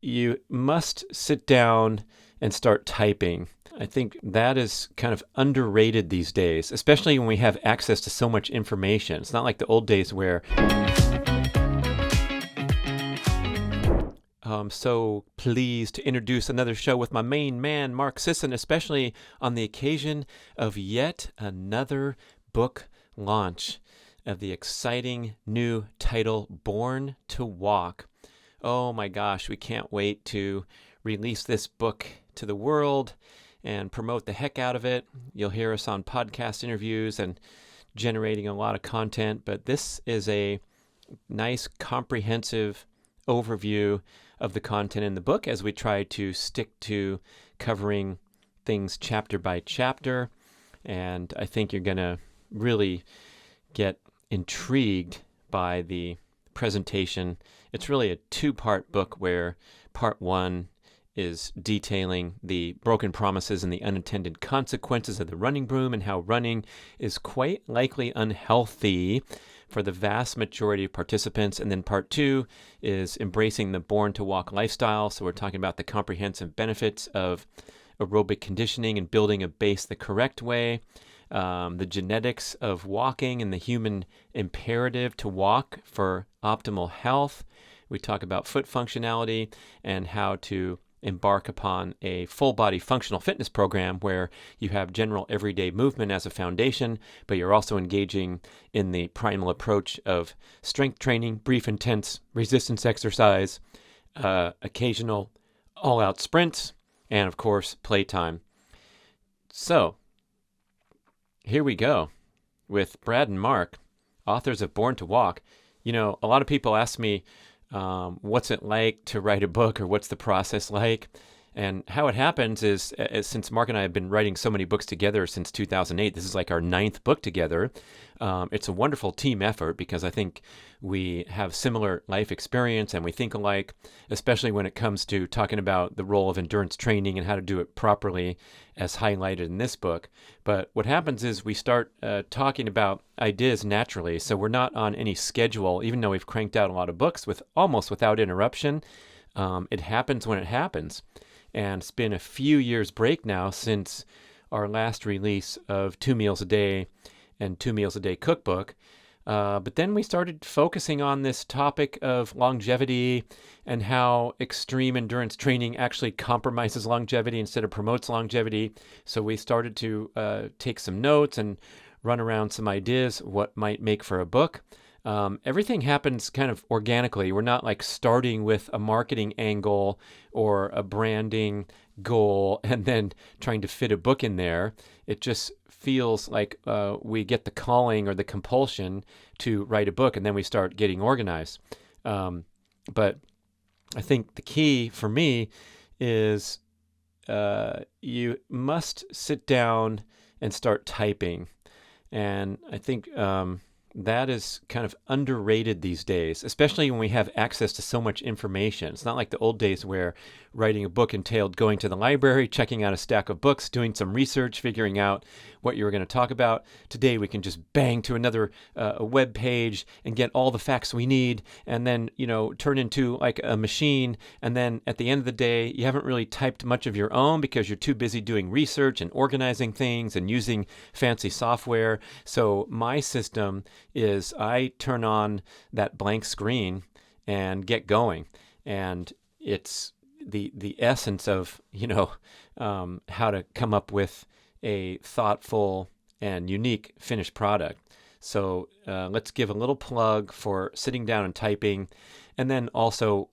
you must sit down and start typing. I think that is kind of underrated these days, especially when we have access to so much information. It's not like the old days where I'm so pleased to introduce another show with my main man, Mark Sisson, especially on the occasion of yet another book launch of the exciting new title, Born to Walk. Oh my gosh, we can't wait to release this book to the world and promote the heck out of it. You'll hear us on podcast interviews and generating a lot of content, but this is a nice comprehensive overview of the content in the book as we try to stick to covering things chapter by chapter. And I think you're going to really get intrigued by the presentation. It's really a two-part book where part one is detailing the broken promises and the unintended consequences of the running broom and how running is quite likely unhealthy for the vast majority of participants. And then part two is embracing the Born to Walk lifestyle. So we're talking about the comprehensive benefits of aerobic conditioning and building a base the correct way, the genetics of walking and the human imperative to walk for optimal health. We talk about foot functionality and how to embark upon a full body functional fitness program where you have general everyday movement as a foundation, but you're also engaging in the primal approach of strength training, brief intense resistance exercise, occasional all-out sprints, and of course playtime. So here we go with Brad and Mark, authors of Born to Walk. You know, a lot of people ask me, what's it like to write a book, or what's the process like? And how it happens is, since Mark and I have been writing so many books together since 2008, this is like our 9th book together. It's a wonderful team effort because I think we have similar life experience and we think alike, especially when it comes to talking about the role of endurance training and how to do it properly, as highlighted in this book. But what happens is we start talking about ideas naturally. So we're not on any schedule, even though we've cranked out a lot of books with almost without interruption. It happens when it happens. And it's been a few years break now since our last release of 2 Meals a Day and 2 Meals a Day cookbook. But then we started focusing on this topic of longevity and how extreme endurance training actually compromises longevity instead of promotes longevity. So we started to take some notes and run around some ideas what might make for a book. Everything happens kind of organically. We're not like starting with a marketing angle or a branding goal and then trying to fit a book in there. It just feels like we get the calling or the compulsion to write a book, and then we start getting organized. But I think the key for me is you must sit down and start typing. And I think that is kind of underrated these days, especially when we have access to so much information. It's not like the old days where writing a book entailed going to the library, checking out a stack of books, doing some research, figuring out what you were going to talk about. Today, we can just bang to another web page and get all the facts we need, and then, turn into like a machine. And then at the end of the day, you haven't really typed much of your own because you're too busy doing research and organizing things and using fancy software. So my system is I turn on that blank screen and get going. And it's the essence of, how to come up with a thoughtful and unique finished product. So let's give a little plug for sitting down and typing. And then also,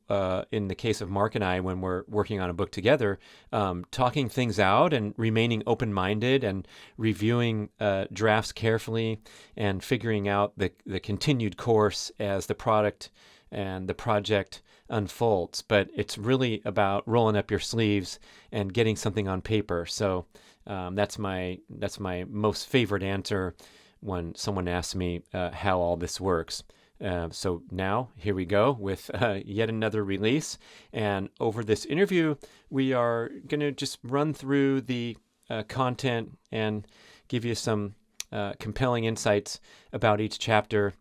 in the case of Mark and I, when we're working on a book together, talking things out and remaining open-minded and reviewing drafts carefully and figuring out the continued course as the product and the project unfolds. But it's really about rolling up your sleeves and getting something on paper. So that's my most favorite answer when someone asks me how all this works. So now here we go with yet another release. And over this interview, we are going to just run through the content and give you some compelling insights about each chapter.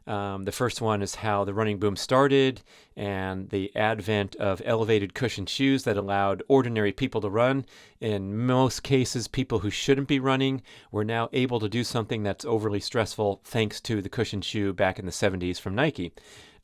The first one is how the running boom started and the advent of elevated cushioned shoes that allowed ordinary people to run. In most cases, people who shouldn't be running were now able to do something that's overly stressful thanks to the cushioned shoe back in the 70s from Nike.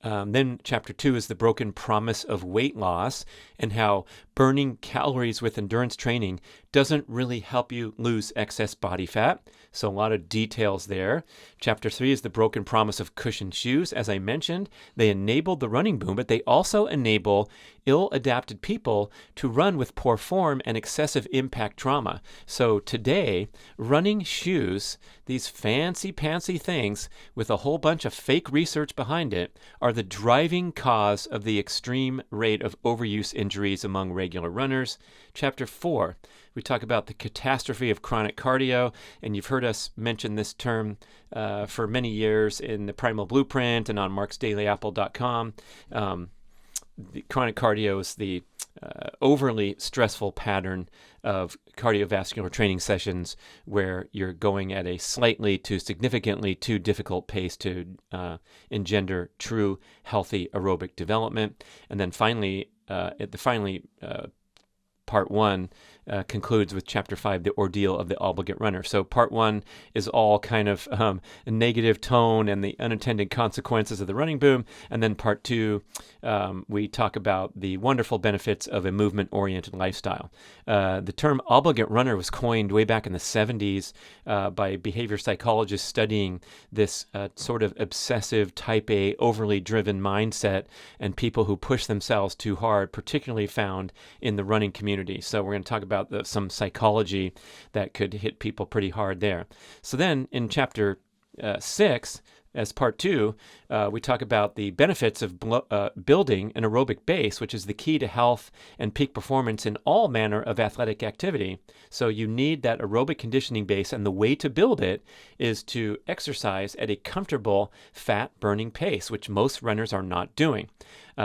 Then chapter 2 is the broken promise of weight loss and how burning calories with endurance training doesn't really help you lose excess body fat. So a lot of details there. Chapter 3 is the broken promise of cushioned shoes. As I mentioned, they enabled the running boom, but they also enable ill-adapted people to run with poor form and excessive impact trauma. So today, running shoes, these fancy-pantsy things with a whole bunch of fake research behind it, are the driving cause of the extreme rate of overuse injuries among regular runners. Chapter 4, we talk about the catastrophe of chronic cardio, and you've heard us mention this term for many years in the Primal Blueprint and on marksdailyapple.com. The chronic cardio is the overly stressful pattern of cardiovascular training sessions where you're going at a slightly to significantly too difficult pace to engender true healthy aerobic development. And then finally, part 1 concludes with chapter 5, the ordeal of the obligate runner. So part 1 is all kind of a negative tone and the unintended consequences of the running boom. And then part 2, we talk about the wonderful benefits of a movement-oriented lifestyle. The term obligate runner was coined way back in the 70s by behavior psychologists studying this sort of obsessive type A, overly driven mindset and people who push themselves too hard, particularly found in the running community. So we're going to talk about some psychology that could hit people pretty hard there. So then in chapter 6, as part 2, we talk about the benefits of building an aerobic base, which is the key to health and peak performance in all manner of athletic activity. So you need that aerobic conditioning base, and the way to build it is to exercise at a comfortable fat-burning pace, which most runners are not doing.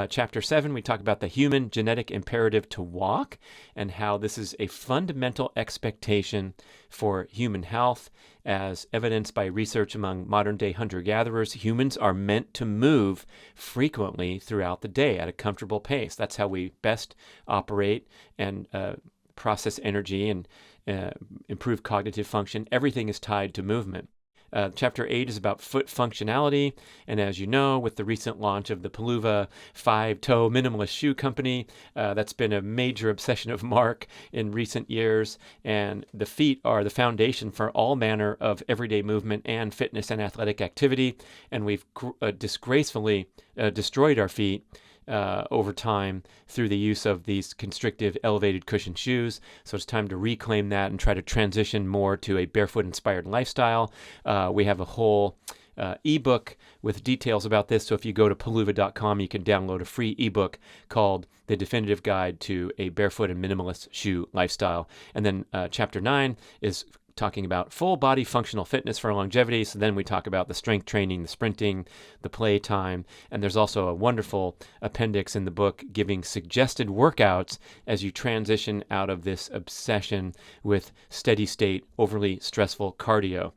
Chapter 7, we talk about the human genetic imperative to walk and how this is a fundamental expectation for human health. As evidenced by research among modern-day hunter-gatherers, humans are meant to move frequently throughout the day at a comfortable pace. That's how we best operate and process energy and improve cognitive function. Everything is tied to movement. Chapter 8 is about foot functionality, and as you know, with the recent launch of the Palooza 5-toe minimalist shoe company, that's been a major obsession of Mark in recent years, and the feet are the foundation for all manner of everyday movement and fitness and athletic activity, and we've disgracefully destroyed our feet over time through the use of these constrictive elevated cushion shoes. So it's time to reclaim that and try to transition more to a barefoot inspired lifestyle. We have a whole ebook with details about this. So if you go to palooza.com, you can download a free ebook called The Definitive Guide to a Barefoot and Minimalist Shoe Lifestyle. And then chapter 9 is talking about full body functional fitness for longevity. So then we talk about the strength training, the sprinting, the playtime, and there's also a wonderful appendix in the book giving suggested workouts as you transition out of this obsession with steady state, overly stressful cardio.